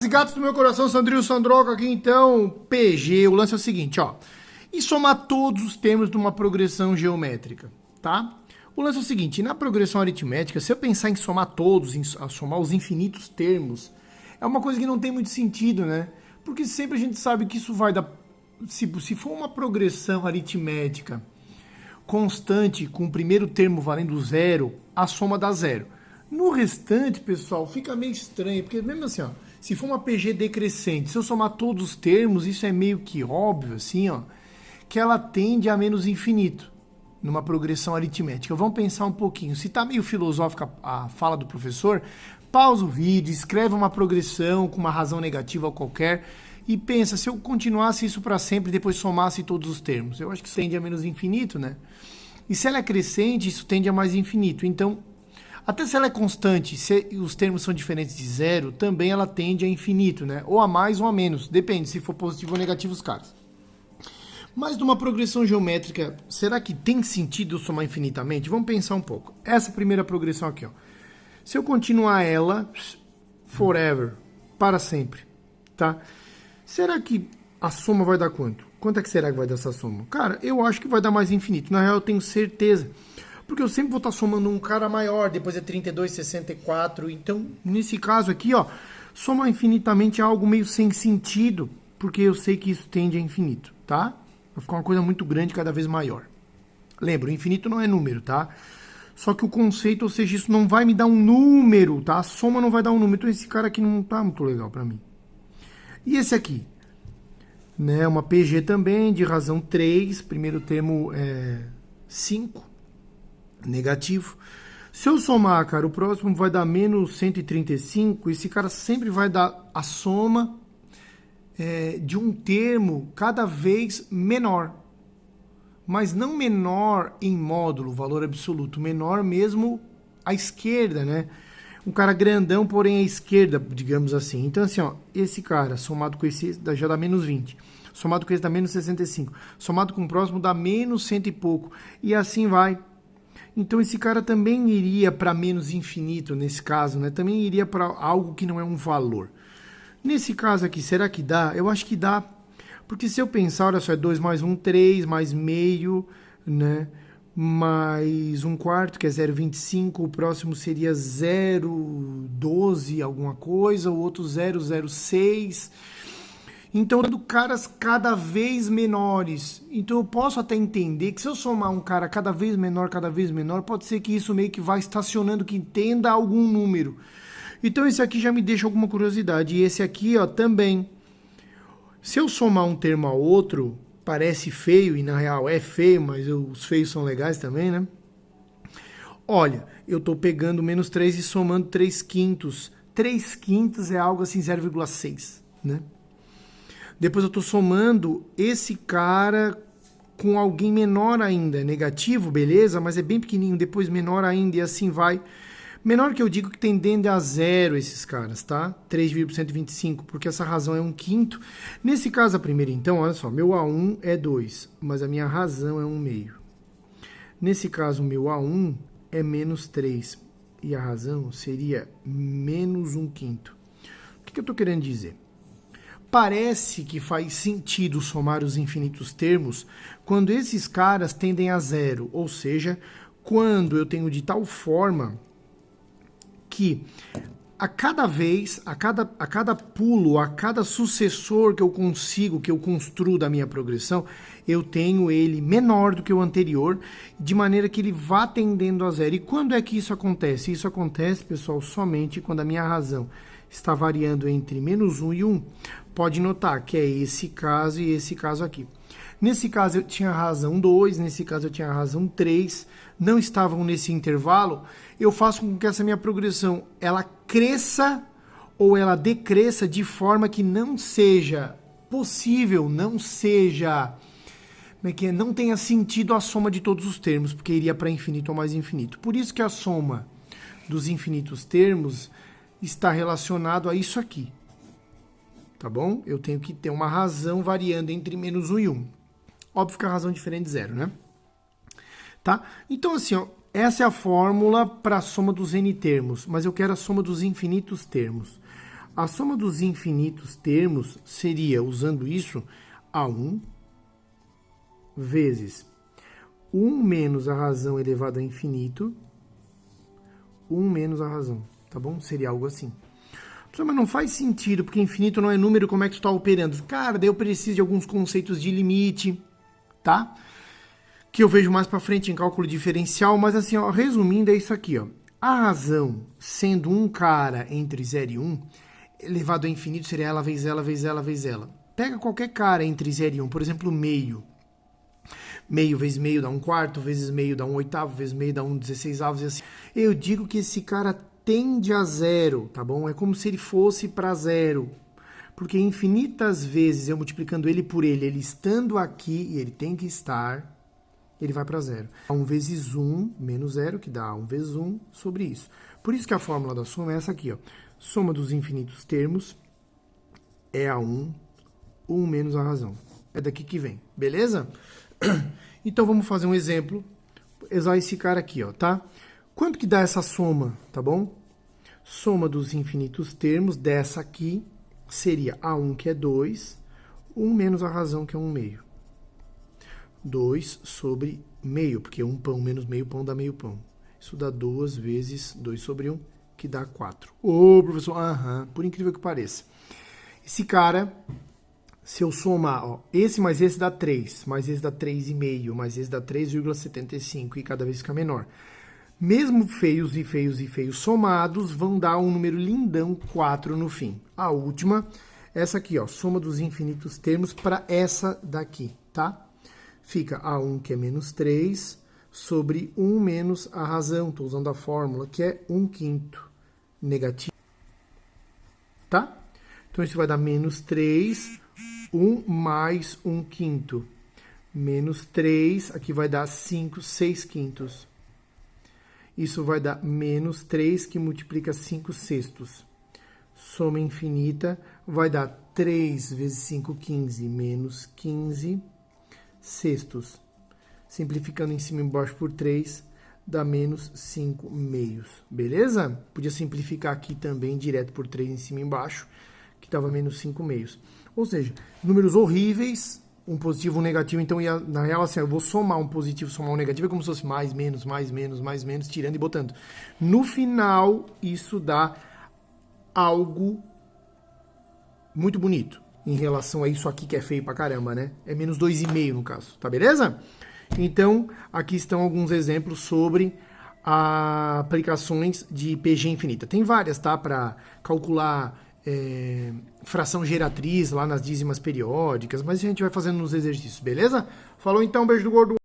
Gatos do meu coração, Sandrinho Sandroca aqui então, PG, o lance é o seguinte, ó, e somar todos os termos de uma progressão geométrica, tá? O lance é o seguinte, na progressão aritmética, se eu pensar em somar todos, em somar os infinitos termos, é uma coisa que não tem muito sentido, né? Porque sempre a gente sabe que isso vai dar, se for uma progressão aritmética constante, com o primeiro termo valendo zero, a soma dá zero. No restante, pessoal, fica meio estranho, porque mesmo assim, ó, se for uma PG decrescente, se eu somar todos os termos, isso é meio que óbvio, assim, ó, que ela tende a menos infinito numa progressão aritmética. Vamos pensar um pouquinho. Se tá meio filosófica a fala do professor, pausa o vídeo, escreve uma progressão com uma razão negativa qualquer e pensa, se eu continuasse isso para sempre e depois somasse todos os termos, eu acho que isso tende a menos infinito, né? E se ela é crescente, isso tende a mais infinito. Então, até se ela é constante, se os termos são diferentes de zero, também ela tende a infinito, né? Ou a mais ou a menos, depende se for positivo ou negativo os caras. Mas numa progressão geométrica, será que tem sentido somar infinitamente? Vamos pensar um pouco. Essa primeira progressão aqui, ó. Se eu continuar ela forever, para sempre, tá? Será que a soma vai dar quanto? Quanto é que será que vai dar essa soma? Cara, eu acho que vai dar mais infinito. Na real, eu tenho certeza. Porque eu sempre vou estar somando um cara maior, depois é 32, 64. Então, nesse caso aqui, ó, somar infinitamente é algo meio sem sentido, porque eu sei que isso tende a infinito, tá? Vai ficar uma coisa muito grande, cada vez maior. Lembra, o infinito não é número, tá? Só que o conceito, ou seja, isso não vai me dar um número, tá? A soma não vai dar um número. Então, esse cara aqui não tá muito legal pra mim. E esse aqui? Né, uma PG também, de razão 3, primeiro termo é 5. Negativo. Se eu somar, cara, o próximo vai dar menos 135, esse cara sempre vai dar a soma de um termo cada vez menor. Mas não menor em módulo, valor absoluto, menor mesmo à esquerda, né? Um cara grandão, porém à esquerda, digamos assim. Então, assim, ó, esse cara somado com esse já dá menos 20. Somado com esse dá menos 65. Somado com o próximo dá menos 100 e pouco. E assim vai. Então esse cara também iria para menos infinito nesse caso, né? Também iria para algo que não é um valor. Nesse caso aqui, será que dá? Eu acho que dá. Porque se eu pensar, olha só, é 2 mais 1, 3, mais meio, né? Mais um quarto, que é 0,25. O próximo seria 0,12 alguma coisa. O outro 0,06. Então, dando caras cada vez menores. Então, eu posso até entender que se eu somar um cara cada vez menor, pode ser que isso meio que vá estacionando, que entenda algum número. Então, esse aqui já me deixa alguma curiosidade. E esse aqui, ó, também. Se eu somar um termo ao outro, parece feio, e na real é feio, mas os feios são legais também, né? Olha, eu tô pegando menos 3 e somando 3 quintos. 3 quintos é algo assim, 0,6, né? Depois eu estou somando esse cara com alguém menor ainda. Negativo, beleza, mas é bem pequenininho. Depois menor ainda e assim vai. Menor que eu digo que tendendo a zero esses caras, tá? 3,125, porque essa razão é um quinto. Nesse caso, a primeira, então, olha só. Meu A1 é 2, mas a minha razão é 1 meio. Nesse caso, o meu A1 é menos 3. E a razão seria menos 1 quinto. O que eu estou querendo dizer? Parece que faz sentido somar os infinitos termos quando esses caras tendem a zero, ou seja, quando eu tenho de tal forma que a cada vez, a cada pulo, a cada sucessor que eu consigo, que eu construo da minha progressão, eu tenho ele menor do que o anterior, de maneira que ele vá tendendo a zero. E quando é que isso acontece? Isso acontece, pessoal, somente quando a minha razão está variando entre menos 1 e 1. Pode notar que é esse caso e esse caso aqui. Nesse caso eu tinha razão 2, nesse caso eu tinha razão 3, não estavam nesse intervalo. Eu faço com que essa minha progressão ela cresça ou ela decresça de forma que não seja possível, não seja, não tenha sentido a soma de todos os termos, porque iria para infinito ou mais infinito. Por isso que a soma dos infinitos termos está relacionado a isso aqui. Tá bom? Eu tenho que ter uma razão variando entre menos 1 e 1. Óbvio que a razão é diferente de zero, né? Tá? Então, assim, ó, essa é a fórmula para a soma dos n termos, mas eu quero a soma dos infinitos termos. A soma dos infinitos termos seria, usando isso, A1 vezes 1 menos a razão elevado a infinito, 1 menos a razão, tá bom? Seria algo assim. Mas não faz sentido, porque infinito não é número, como é que tu está operando? Cara, daí eu preciso de alguns conceitos de limite, tá? Que eu vejo mais para frente em cálculo diferencial, mas assim, ó, resumindo, é isso aqui, ó. A razão, sendo um cara entre 0 e 1, elevado a infinito seria ela vezes ela vezes ela vezes ela. Pega qualquer cara entre 0 e 1, por exemplo, meio. Meio vezes meio dá 1/4, vezes meio dá 1/8, vezes meio dá 1/16, e assim. Eu digo que esse cara tende a zero, tá bom? É como se ele fosse para zero. Porque infinitas vezes eu multiplicando ele por ele estando aqui, e ele tem que estar, ele vai para zero. 1 vezes 1 menos 0, que dá 1 vezes 1 sobre isso. Por isso que a fórmula da soma é essa aqui, ó. Soma dos infinitos termos é a 1 menos a razão. É daqui que vem, beleza? Então vamos fazer um exemplo. Usar esse cara aqui, ó, tá? Quanto que dá essa soma, tá bom? Soma dos infinitos termos dessa aqui seria A1, que é 2, 1 menos a razão, que é 1 meio. 2 sobre meio, porque 1 pão menos meio pão dá meio pão. Isso dá 2 vezes 2 sobre 1, que dá 4. Ô, professor, por incrível que pareça. Esse cara, se eu somar, ó, esse mais esse dá 3, mais esse dá 3,5, mais esse dá 3,75, e cada vez fica menor. Mesmo feios e feios e feios somados, vão dar um número lindão, 4 no fim. A última, essa aqui, ó, soma dos infinitos termos para essa daqui, tá? Fica A1, que é menos 3, sobre 1 menos a razão, estou usando a fórmula, que é 1/5 negativo, tá? Então, isso vai dar menos 3, 1 mais 1/5. Menos 3, aqui vai dar 5, 6/5. Isso vai dar menos 3, que multiplica 5/6. Soma infinita vai dar 3 vezes 5, 15, menos 15/6. Simplificando em cima e embaixo por 3, dá menos 5 meios. Beleza? Podia simplificar aqui também direto por 3 em cima e embaixo, que dava menos 5 meios. Ou seja, números horríveis, um positivo, um negativo, então na real assim, eu vou somar um positivo, somar um negativo, é como se fosse mais, menos, mais, menos, mais, menos, tirando e botando. No final, isso dá algo muito bonito em relação a isso aqui que é feio pra caramba, né? É menos 2,5 no caso, tá beleza? Então, aqui estão alguns exemplos sobre aplicações de PG infinita. Tem várias, tá? Para calcular fração geratriz lá nas dízimas periódicas, mas a gente vai fazendo nos exercícios, beleza? Falou então, beijo do gordo.